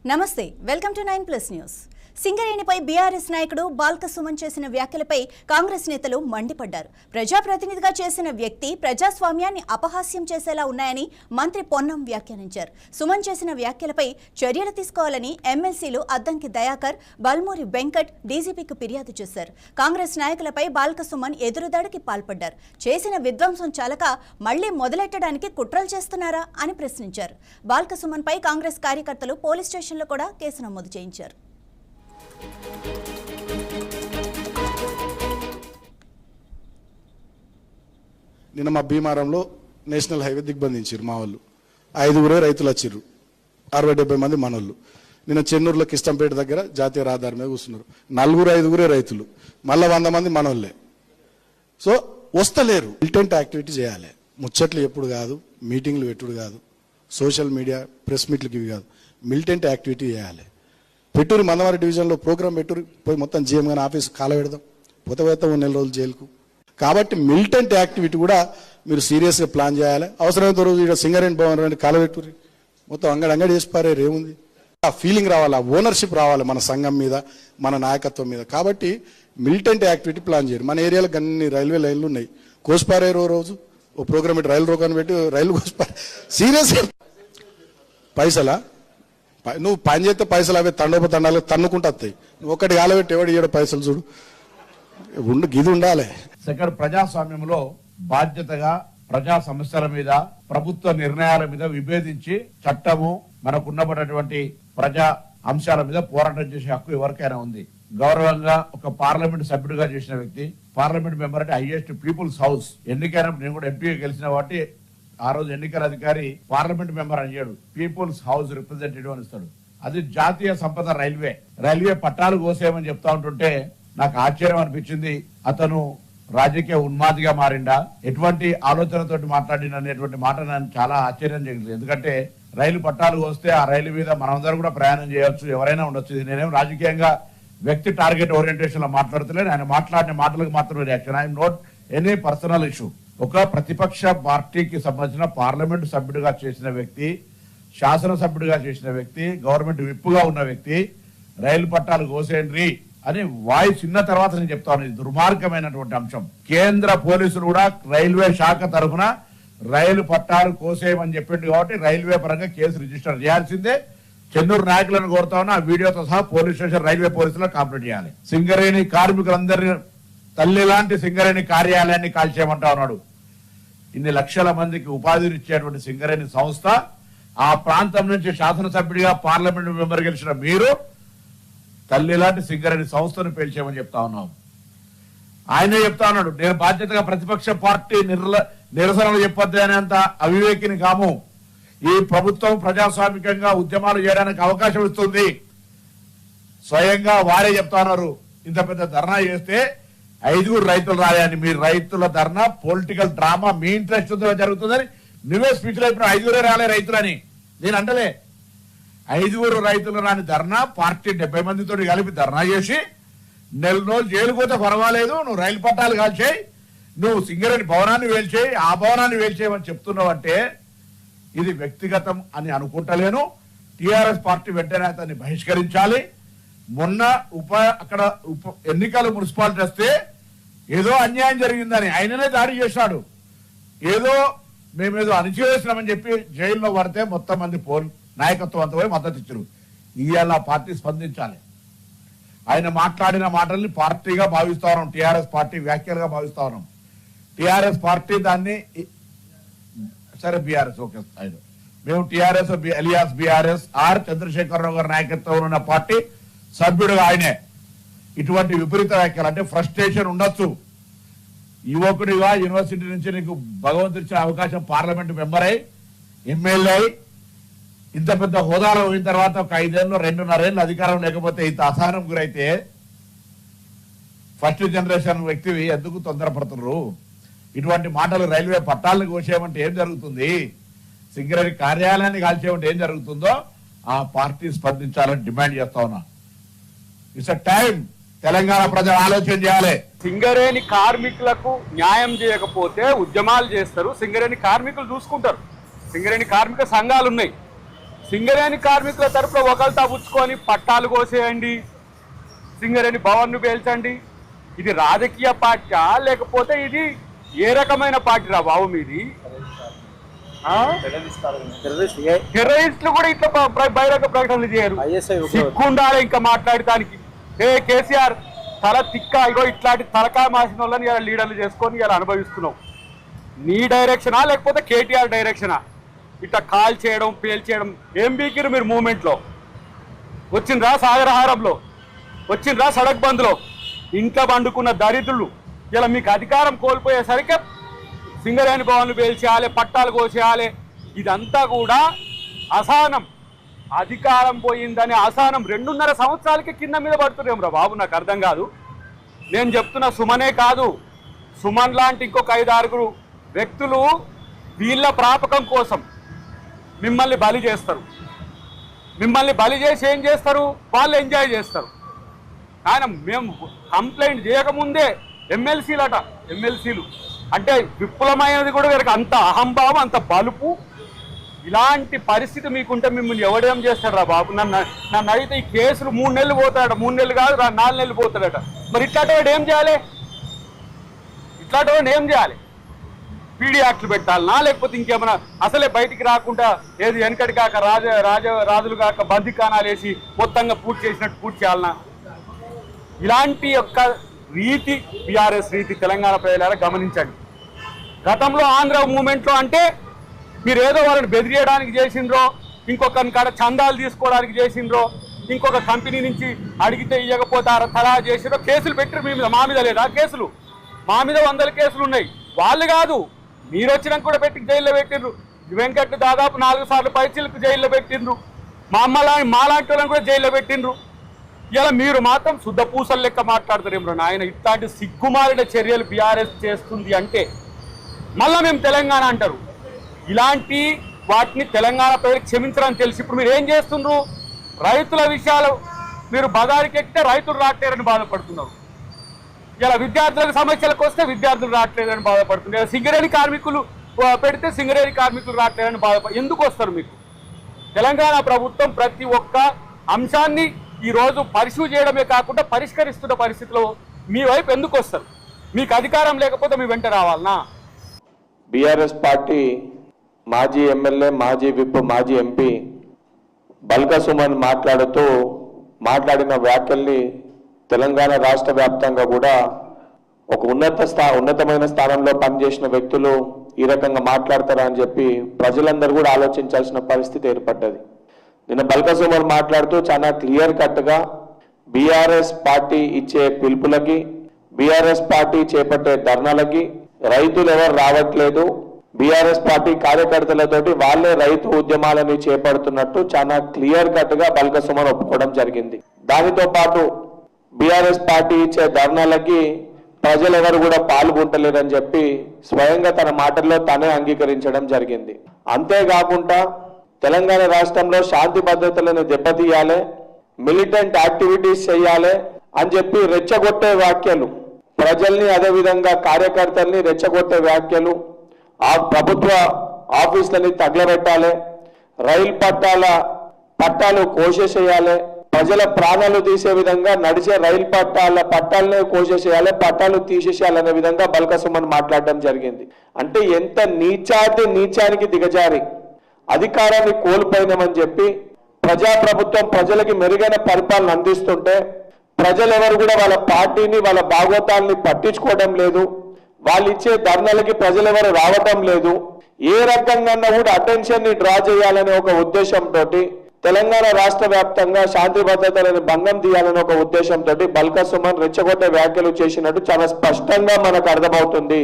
నమస్తే, welcome to 9+ news. సింగరేణిపై BRS నాయకుడు బాల్క సుమన్ చేసిన వ్యాఖ్యలపై కాంగ్రెస్ నేతలు మండిపడ్డారు. ప్రజాప్రతినిధిగా చేసిన వ్యక్తి ప్రజాస్వామ్యాన్ని అపహాస్యం చేసేలా ఉన్నాయని మంత్రి పొన్నం వ్యాఖ్యానించారు. సుమన్ చేసిన వ్యాఖ్యలపై చర్యలు తీసుకోవాలని ఎమ్మెల్సీలు అద్దంకి దయాకర్, బల్మూరి వెంకట్ డీజీపీకి ఫిర్యాదు చేశారు. కాంగ్రెస్ నాయకులపై బాల్క సుమన్ ఎదురుదాడికి పాల్పడ్డారు. చేసిన విధ్వంసం చాలక మళ్లీ మొదలెట్టడానికి కుట్రలు చేస్తున్నారా అని ప్రశ్నించారు. బాల్క సుమన్ పై కాంగ్రెస్ కార్యకర్తలు పోలీస్ స్టేషన్లో కూడా కేసు నమోదు చేయించారు. నిన్న మా భీమారంలో నేషనల్ హైవే దిగ్బంధించారు మా వాళ్ళు. 5 రైతులు వచ్చిర్రు, 60-70 మంది మనోళ్ళు. నిన్న చెన్నూరులో కిష్టంపేట దగ్గర జాతీయ రహదారి మీద కూర్చున్నారు. 4-5 రైతులు, మళ్ళీ 100 మంది మనోళ్ళే. సో వస్తలేరు. మిలిటెంట్ యాక్టివిటీ చేయాలి. ముచ్చట్లు ఎప్పుడు కాదు, మీటింగ్లు పెట్టుడు కాదు, సోషల్ మీడియా ప్రెస్ మీట్లకి ఇవి కాదు. మిలిటెంట్ యాక్టివిటీ చేయాలి. పెట్టూరు మందవారి డివిజన్లో ప్రోగ్రామ్ పెట్టూరు, పోయి మొత్తం జీఎం గారి ఆఫీస్ కాల పెడదాం, పోతే 1 రోజులు జైలుకు. కాబట్టి మిలిటెంట్ యాక్టివిటీ కూడా మీరు సీరియస్గా ప్లాన్ చేయాలి. అవసరమైనంత రోజు ఇక్కడ సింగరేణి భవన్ కాల పెట్టుర్రి, మొత్తం అంగడి చేసి పారేరు, ఏముంది. ఆ ఫీలింగ్ రావాలి, ఆ ఓనర్షిప్ రావాలి మన సంఘం మీద, మన నాయకత్వం మీద. కాబట్టి మిలిటెంట్ యాక్టివిటీ ప్లాన్ చేయరు. మన ఏరియాలో అన్ని రైల్వే లైన్లు ఉన్నాయి, కోసిపారేరు. రోజు ఓ ప్రోగ్రామ్ పెట్టి రైలు రోకాన్ని పెట్టి రైలు కోసిపారు. సీరియస్గా పైసలా నువ్వు పని చేస్తే పైసలు అవే తండాలు తన్నుకుంటూ వస్తాయి. నువ్వు ఒక్కటి కాలబెట్టి ఎవడు ఇయ్యడు పైసలు, చూడు గిది ఉండాలి. సెకండ్, ప్రజాస్వామ్యంలో బాధ్యతగా ప్రజా సమస్యల మీద, ప్రభుత్వ నిర్ణయాల మీద విభేదించి చట్టము మనకున్నటువంటి ప్రజా అంశాల మీద పోరాటం చేసే హక్కు ఎవరికైనా ఉంది. గౌరవంగా ఒక పార్లమెంట్ సభ్యుడిగా చేసిన వ్యక్తి, పార్లమెంట్ మెంబర్ అంటే హైయెస్ట్ పీపుల్స్ హౌస్, ఎన్నికైనప్పుడు నేను కూడా ఎంపీగా గెలిచిన వాటి ఆ రోజు ఎన్నికల అధికారి పార్లమెంట్ మెంబర్ అని చేయడు, పీపుల్స్ హౌస్ రిప్రజెంటేటివ్ అని ఇస్తాడు. అది జాతీయ సంపద రైల్వే పట్టాలు కోసేయమని చెప్తా ఉంటుంటే నాకు ఆశ్చర్యం అనిపించింది. అతను రాజకీయ ఉన్మాదిగా మారిండా, ఎటువంటి ఆలోచనతోటి మాట్లాడిన అనేటువంటి మాట నన్ను చాలా ఆశ్చర్యం చేసింది. ఎందుకంటే రైలు పట్టాలు కోస్తే ఆ రైలు మీద మనందరూ కూడా ప్రయాణం చేయొచ్చు, ఎవరైనా ఉండొచ్చు. ఇది నేనేం రాజకీయంగా వ్యక్తి టార్గెట్ ఓరియంటేషన్ లో మాట్లాడుతలేను. ఆయన మాట్లాడిన మాటలకు మాత్రమే reaction. I'm not any personal issue. ఒక ప్రతిపక్ష పార్టీకి సంబంధించిన పార్లమెంటు సభ్యుడిగా చేసిన వ్యక్తి, శాసనసభ్యుడిగా చేసిన వ్యక్తి, గవర్నమెంట్ విప్పుగా ఉన్న వ్యక్తి రైలు పట్టాలు కోసేయండి అని వాయిస్ ఇన్న తర్వాత నేను చెప్తాను. ఇది దుర్మార్గమైనటువంటి అంశం. కేంద్ర పోలీసులు కూడా రైల్వే శాఖ తరఫున రైలు పట్టాలు కోసేయమని చెప్పింది కాబట్టి రైల్వే పరంగా కేసు రిజిస్టర్ చేయాల్సిందే. చెన్నూరు నాయకులను కోరుతా ఉన్నా, ఆ వీడియోతో సహా పోలీస్ స్టేషన్ రైల్వే పోలీసులో కంప్లైంట్ చేయాలి. సింగరేణి కార్మికులందరినీ, తల్లి లాంటి సింగరేణి కార్యాలయాన్ని కాల్చేయమంటా ఉన్నాడు. ఇన్ని లక్షల మందికి ఉపాధినిచ్చేటువంటి సింగరేణి సంస్థ, ఆ ప్రాంతం నుంచి శాసనసభ్యుడిగా పార్లమెంట్ మెంబర్ గెలిచిన మీరు తల్లి లాంటి సింగరేణి సంస్థను పేల్చేయమని చెప్తా ఉన్నాం. ఆయనే చెప్తా ఉన్నాడు, నేను బాధ్యతగా ప్రతిపక్ష పార్టీ నిరసనలు చెప్పొద్దు అనేంత అవివేకిని కాము. ఈ ప్రభుత్వం ప్రజాస్వామికంగా ఉద్యమాలు చేయడానికి అవకాశం ఇస్తుంది. స్వయంగా వారే చెప్తా ఉన్నారు, ఇంత పెద్ద ధర్నా చేస్తే 5 రైతులు రాలేని, మీ రైతుల ధర్నా పొలిటికల్ డ్రామా మీ ఇంట్రెస్ట్ జరుగుతుందని నువ్వే స్పీచ్ లో 5 రాలే రైతులని. నేను అంటలే, 5 రైతులు రాని ధర్నా పార్టీ 70 మందితో కలిపి ధర్నా చేసి 4 రోజులు జైలు పోతే పర్వాలేదు, నువ్వు రైలు పట్టాలు కాల్చేయి, నువ్వు సింగరేణి భవనాన్ని వేల్చేయి, ఆ భవనాన్ని వేల్చేయమని చెప్తున్నావు అంటే ఇది వ్యక్తిగతం అని అనుకుంటలేను. టిఆర్ఎస్ పార్టీ వెంటనే అతన్ని బహిష్కరించాలి. మొన్న అక్కడ ఎన్నికలు మున్సిపాలిటీ వస్తే ఏదో అన్యాయం జరిగిందని ఆయననే దాడి చేశాడు. మేమేదో అణిచివేసినామని చెప్పి జైల్లో పడితే మొత్తం మంది నాయకత్వం అంతా పోయి మద్దతు ఇచ్చారు. ఇవాళ పార్టీ స్పందించాలి. ఆయన మాట్లాడిన మాటల్ని పార్టీగా భావిస్తా ఉన్నాం, టిఆర్ఎస్ పార్టీ వ్యాఖ్యలుగా భావిస్తా ఉన్నాం. టిఆర్ఎస్ పార్టీ దాన్ని సరే బీఆర్ఎస్ ఓకే, ఆయన మేము టిఆర్ఎస్ ఎలియాస్ బీఆర్ఎస్ చంద్రశేఖరరావు గారి నాయకత్వంలో ఉన్న పార్టీ సభ్యుడుగా ఆయనే ఇటువంటి విపరీత వ్యాఖ్యలు అంటే ఫ్రస్ట్రేషన్ ఉండొచ్చు. యువకుడిగా యూనివర్సిటీ నుంచి నీకు భగవంతుడు ఇచ్చిన అవకాశం, పార్లమెంట్ మెంబర్ అయి ఎమ్మెల్యే అయి ఇంత పెద్ద హోదాలో పోయిన తర్వాత ఒక 5 ఏళ్ళు 2.5 ఏళ్ళు అధికారం లేకపోతే ఇంత అసహనం గురైతే ఫస్ట్ జనరేషన్ వ్యక్తివి ఎందుకు తొందరపడుతున్నారు? ఇటువంటి మాటలు రైల్వే పట్టాలను కోసేయమంటే ఏం జరుగుతుంది, సింగరేణి కార్యాలయాన్ని కాల్చేయమంటే ఏం జరుగుతుందో ఆ పార్టీ స్పందించాలని డిమాండ్ చేస్తా ఉన్నా. ఇట్స్ టైం తెలంగాణ ప్రజలు ఆలోచన చేయాలి. సింగరేణి కార్మికులకు న్యాయం చేయకపోతే ఉద్యమాలు చేస్తారు, సింగరేణి కార్మికులు చూసుకుంటారు. సింగరేణి కార్మిక సంఘాలు ఉన్నాయి. సింగరేణి కార్మికుల తరపున ఒకరితో పుచ్చుకొని పట్టాలు కోసేయండి, సింగరేణి భవన్ను పేల్చండి. ఇది రాజకీయ పార్టీ లేకపోతే ఇది ఏ రకమైన పార్టీ రా బాబు మీది? టెర్రరిస్టులు కూడా ఇట్లా బహిరంగ ప్రకటనలు చేయరు. సిగ్గుండాలి ఇంకా మాట్లాడటానికి. కేసీఆర్ తల తిక్క ఇగో ఇట్లాంటి తలకాయ మాసిన వాళ్ళని ఇలా లీడర్లు చేసుకొని ఇలా అనుభవిస్తున్నావు. నీ డైరెక్షనా లేకపోతే కేటీఆర్ డైరెక్షనా? ఇట్లా కాల్ చేయడం పేల్చేయడం ఏం బీకిరు మీరు? మూమెంట్లో వచ్చిండ్రా, సాగరహారంలో వచ్చిండ్రా, సడక్ బంద్లో ఇంట్లో పండుకున్న దరిద్రులు ఇలా మీకు అధికారం కోల్పోయేసరికి సింగరేణి భవన్లు పేల్చేయాలి, పట్టాలు కోసేయాలి. ఇదంతా కూడా అసహనం. అధికారం పోయిందని అసహనం 2.5 సంవత్సరాలకి కింద మీద పడుతున్నాం రా బాబు. నాకు అర్థం కాదు. నేను చెప్తున్నా, సుమనే కాదు, సుమన్ లాంటి ఇంకొక 5-6 వ్యక్తులు వీళ్ళ ప్రాపకం కోసం మిమ్మల్ని బలి చేస్తారు. మిమ్మల్ని బలి చేసి ఏం చేస్తారు? వాళ్ళు ఎంజాయ్ చేస్తారు. ఆయన మేము కంప్లైంట్ చేయకముందే ఎమ్మెల్సీలు అంటే విపులమైనది కూడా వీరికి అంత అహంభావం, అంత బలుపు. ఇలాంటి పరిస్థితి మీకుంటే మిమ్మల్ని ఎవడేం చేస్తారా బాబు? నన్ను అయితే ఈ కేసులు 3 నెలలు పోతాడట, 3 నెలలు కాదు 4 నెలలు పోతాడట. మరి ఇట్లాంటి వాడు ఏం చేయాలి? ఇట్లాంటి వాడిని ఏం చేయాలి? పీడీ యాక్ట్లు పెట్టాలనా లేకపోతే ఇంకేమైనా అసలే బయటికి రాకుండా ఏది వెనకటి కాక రాజులు కాక బందికానాలు వేసి మొత్తంగా పూర్తి చేసినట్టు పూర్తి చేయాలనా? ఇలాంటి యొక్క రీతి బీఆర్ఎస్ రీతి తెలంగాణ ప్రజలారా గమనించండి. గతంలో ఆంధ్ర మూమెంట్లో అంటే మీరు ఏదో వాళ్ళని బెదిరియడానికి చేసిండ్రో, ఇంకొకరిని కాడ చందాలు తీసుకోవడానికి చేసిండ్రో, ఇంకొక కంపెనీ నుంచి అడిగితే ఇవ్వకపోతే తలా చేసిండ్రో, కేసులు పెట్టిరు మీ మీద. మా మీద లేదా కేసులు? మా మీద 100 కేసులు ఉన్నాయి. వాళ్ళు కాదు, మీరు వచ్చినాక కూడా పెట్టి జైల్లో పెట్టిండ్రు. వెంకట్ దాదాపు 4 సార్లు పైచీలకు జైల్లో పెట్టిండ్రు. మాలాంటి వాళ్ళని కూడా జైల్లో పెట్టిండ్రు. ఇలా మీరు మాత్రం శుద్ధ పూసలు లెక్క మాట్లాడతారేమో నాయన. ఇట్లాంటి సిగ్గుమాలిన చర్యలు బీఆర్ఎస్ చేస్తుంది అంటే మళ్ళా మేము తెలంగాణ అంటారు. ఇలాంటి వాటిని తెలంగాణ ప్రజలకు క్షమించడానికి తెలిసి ఇప్పుడు మీరు ఏం చేస్తుండ్రు? రైతుల విషయాలు మీరు బజారుకి ఎక్కితే రైతులు రావట్లేరని బాధపడుతున్నారు. ఇలా విద్యార్థులకు సమస్యలకు వస్తే విద్యార్థులు రావట్లేదని బాధపడుతున్నారు. సింగరేణి కార్మికులు పెడితే సింగరేణి కార్మికులు రావట్లేదని ఎందుకు వస్తారు? మీకు తెలంగాణ ప్రభుత్వం ప్రతి ఒక్క అంశాన్ని ఈరోజు పరిశీలి చేయడమే కాకుండా పరిష్కరిస్తున్న పరిస్థితిలో మీ వైపు ఎందుకు వస్తారు? మీకు అధికారం లేకపోతే మీ వెంట రావాలనా? బీఆర్ఎస్ పార్టీ మాజీ ఎమ్మెల్యే, మాజీ విప్, మాజీ ఎంపీ బల్క సుమన్ మాట్లాడిన వ్యాఖ్యల్ని తెలంగాణ రాష్ట్ర వ్యాప్తంగా కూడా ఒక ఉన్నతమైన స్థానంలో పనిచేసిన వ్యక్తులు ఈ రకంగా మాట్లాడతారా అని చెప్పి ప్రజలందరూ కూడా ఆలోచించాల్సిన పరిస్థితి ఏర్పడ్డది. నిన్న బల్క సుమన్ మాట్లాడుతూ చాలా క్లియర్ కట్గా బీఆర్ఎస్ పార్టీ ఇచ్చే పిలుపులకి, బీఆర్ఎస్ పార్టీ చేపట్టే ధర్నాలకి రైతులు ఎవరు రావట్లేదు, బీఆర్ఎస్ పార్టీ కార్యకర్తలతోటి వాళ్ళే రైతు ఉద్యమాలని చేపడుతున్నట్టు చాలా క్లియర్ కట్గా బల్క సుమన్ ఒప్పుకోవడం జరిగింది. దానితో పాటు బీఆర్ఎస్ పార్టీ ఇచ్చే ధర్నాలకి ప్రజలు ఎవరు కూడా పాల్గొంటలేరని చెప్పి స్వయంగా తన మాటల్లో తానే అంగీకరించడం జరిగింది. అంతేకాకుండా తెలంగాణ రాష్ట్రంలో శాంతి భద్రతలను దెబ్బతీయాలి, మిలిటెంట్ యాక్టివిటీస్ చేయాలి అని చెప్పి రెచ్చగొట్టే వ్యాఖ్యలు, ప్రజల్ని అదేవిధంగా కార్యకర్తల్ని రెచ్చగొట్టే వ్యాఖ్యలు, ఆ ప్రభుత్వ ఆఫీసులని తగలబెట్టాలి, రైలు పట్టాలు కోసేసేయాలి, ప్రజల ప్రాణాలు తీసే విధంగా నడిచే రైలు పట్టాలనే కోసేసేయాలి, పట్టాలు తీసేసేయాలనే విధంగా బల్క సుమన్ మాట్లాడడం జరిగింది. అంటే ఎంత నీచానికి దిగజారి అధికారాన్ని కోల్పోయినామని చెప్పి ప్రజాప్రభుత్వం ప్రజలకి మెరుగైన పరిపాలన అందిస్తుంటే ప్రజలు ఎవరు కూడా వాళ్ళ పార్టీని, వాళ్ళ భాగోతాల్ని పట్టించుకోవడం లేదు. వాళ్ళు ఇచ్చే ధర్నాలకి ప్రజలు ఎవరు రావటం లేదు. ఏ రకంగా కూడా అటెన్షన్ ని డ్రా చేయాలనే ఒక ఉద్దేశంతో తెలంగాణ రాష్ట్ర వ్యాప్తంగా శాంతి భద్రతలను భంగం తీయాలనే ఒక ఉద్దేశంతో బల్క సుమన్ రెచ్చగొట్టే వ్యాఖ్యలు చేసినట్టు చాలా స్పష్టంగా మనకు అర్థమవుతుంది.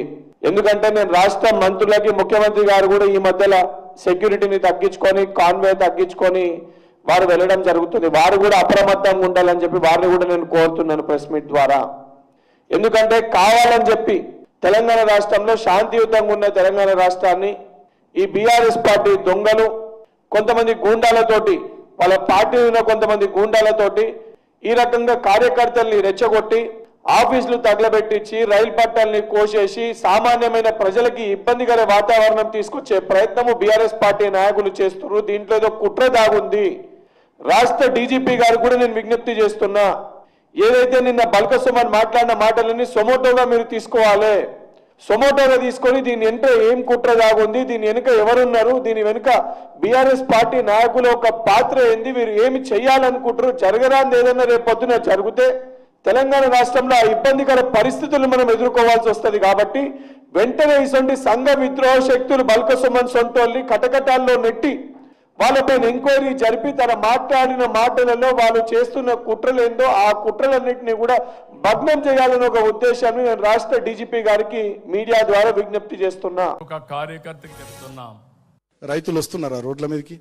ఎందుకంటే నేను రాష్ట్ర మంత్రులకి, ముఖ్యమంత్రి గారు కూడా ఈ మధ్యలో సెక్యూరిటీని తగ్గించుకొని, కాన్వే తగ్గించుకొని వారు వెళ్ళడం జరుగుతుంది. వారు కూడా అప్రమత్తంగా ఉండాలని చెప్పి వారిని కూడా నేను కోరుతున్నాను ప్రెస్ మీట్ ద్వారా. ఎందుకంటే కావాలని చెప్పి తెలంగాణ రాష్ట్రంలో శాంతియుతంగా ఉన్న తెలంగాణ రాష్ట్రాన్ని ఈ బీఆర్ఎస్ పార్టీ దొంగలు కొంతమంది గూండాలతోటి, వాళ్ళ పార్టీలో ఉన్న కొంతమంది గూండాలతోటి ఈ రకంగా కార్యకర్తల్ని రెచ్చగొట్టి ఆఫీసులు తగలబెట్టించి రైలు పట్టాలని కోసేసి సామాన్యమైన ప్రజలకి ఇబ్బందికర వాతావరణం తీసుకొచ్చే ప్రయత్నము బీఆర్ఎస్ పార్టీ నాయకులు చేస్తున్నారు. దీంట్లో ఏదో కుట్ర దాగుంది. రాష్ట్ర డీజీపీ గారు కూడా నేను విజ్ఞప్తి చేస్తున్నా, ఏదైతే నిన్న బల్క సుమన్ మాట్లాడిన మాటలని సొమోటోగా మీరు తీసుకోవాలి. సొమోటోగా తీసుకొని దీని వెనుక ఏం కుట్ర దాగుంది, దీని వెనుక ఎవరున్నారు, దీని వెనుక బీఆర్ఎస్ పార్టీ నాయకుల ఒక పాత్ర ఏంది, వీరు ఏమి చేయాలనుకుంటారు, జరగరాంది ఏదన్నా రేపు పొద్దున జరిగితే తెలంగాణ రాష్ట్రంలో ఆ ఇబ్బందికర పరిస్థితులు మనం ఎదుర్కోవాల్సి వస్తుంది. కాబట్టి వెంటనే ఇటువంటి సంఘ విద్రోహ శక్తులు బల్క సుమన్ సొంటోల్ని కటకటాల్లో నెట్టి వాళ్ళపైన ఎంక్వైరీ జరిపి తన మాట్లాడిన మాటలలో వాళ్ళు చేస్తున్న కుట్రలేందో ఆ కుట్రలన్నింటినీ కూడా భగ్నం చేయాలని ఒక ఉద్దేశాన్ని నేను రాష్ట్ర డీజీపీ గారికి మీడియా ద్వారా విజ్ఞప్తి చేస్తున్నా. ఒక కార్యకర్తకి చెప్తున్నాం, రైతులు వస్తున్నారా రోడ్ల మీదకి?